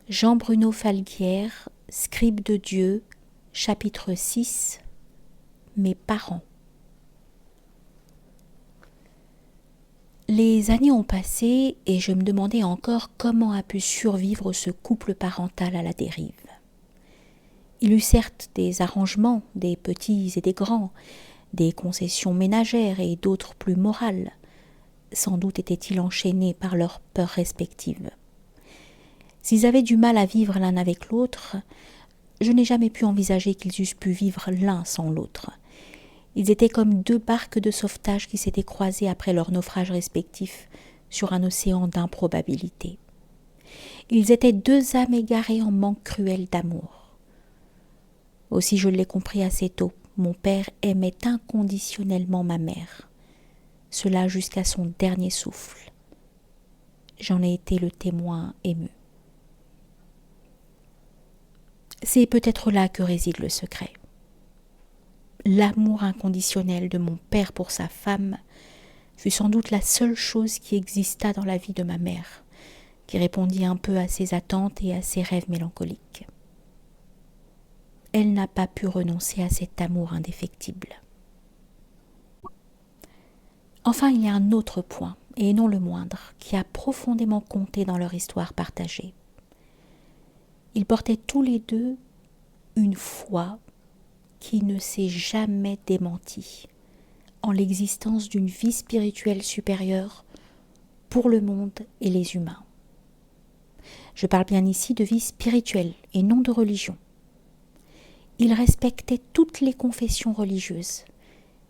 Jean-Bruno Falguière, Scribe de Dieu, chapitre 6. Mes parents. Les années ont passé et je me demandais encore comment a pu survivre ce couple parental à la dérive. Il eut certes des arrangements, des petits et des grands, des concessions ménagères et d'autres plus morales. Sans doute étaient-ils enchaînés par leurs peurs respectives. S'ils avaient du mal à vivre l'un avec l'autre, je n'ai jamais pu envisager qu'ils eussent pu vivre l'un sans l'autre. Ils étaient comme deux barques de sauvetage qui s'étaient croisées après leurs naufrages respectifs sur un océan d'improbabilité. Ils étaient deux âmes égarées en manque cruel d'amour. Aussi je l'ai compris assez tôt, mon père aimait inconditionnellement ma mère. Cela jusqu'à son dernier souffle. J'en ai été le témoin ému. C'est peut-être là que réside le secret. L'amour inconditionnel de mon père pour sa femme fut sans doute la seule chose qui exista dans la vie de ma mère, qui répondit un peu à ses attentes et à ses rêves mélancoliques. Elle n'a pas pu renoncer à cet amour indéfectible. Enfin, il y a un autre point, et non le moindre, qui a profondément compté dans leur histoire partagée. Ils portaient tous les deux une foi qui ne s'est jamais démentie en l'existence d'une vie spirituelle supérieure pour le monde et les humains. Je parle bien ici de vie spirituelle et non de religion. Ils respectaient toutes les confessions religieuses,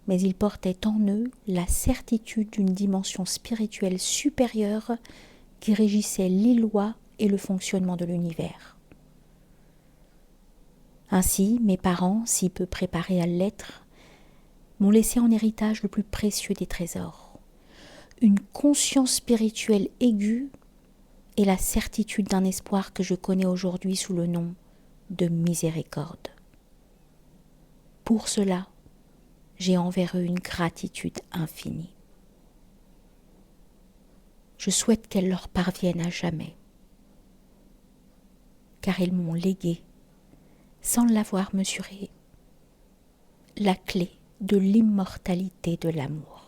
mais ils portaient en eux la certitude d'une dimension spirituelle supérieure qui régissait les lois et le fonctionnement de l'univers. Ainsi, mes parents, si peu préparés à l'être, m'ont laissé en héritage le plus précieux des trésors, une conscience spirituelle aiguë et la certitude d'un espoir que je connais aujourd'hui sous le nom de miséricorde. Pour cela, j'ai envers eux une gratitude infinie. Je souhaite qu'elle leur parvienne à jamais, car ils m'ont légué, sans l'avoir mesuré, la clé de l'immortalité de l'amour.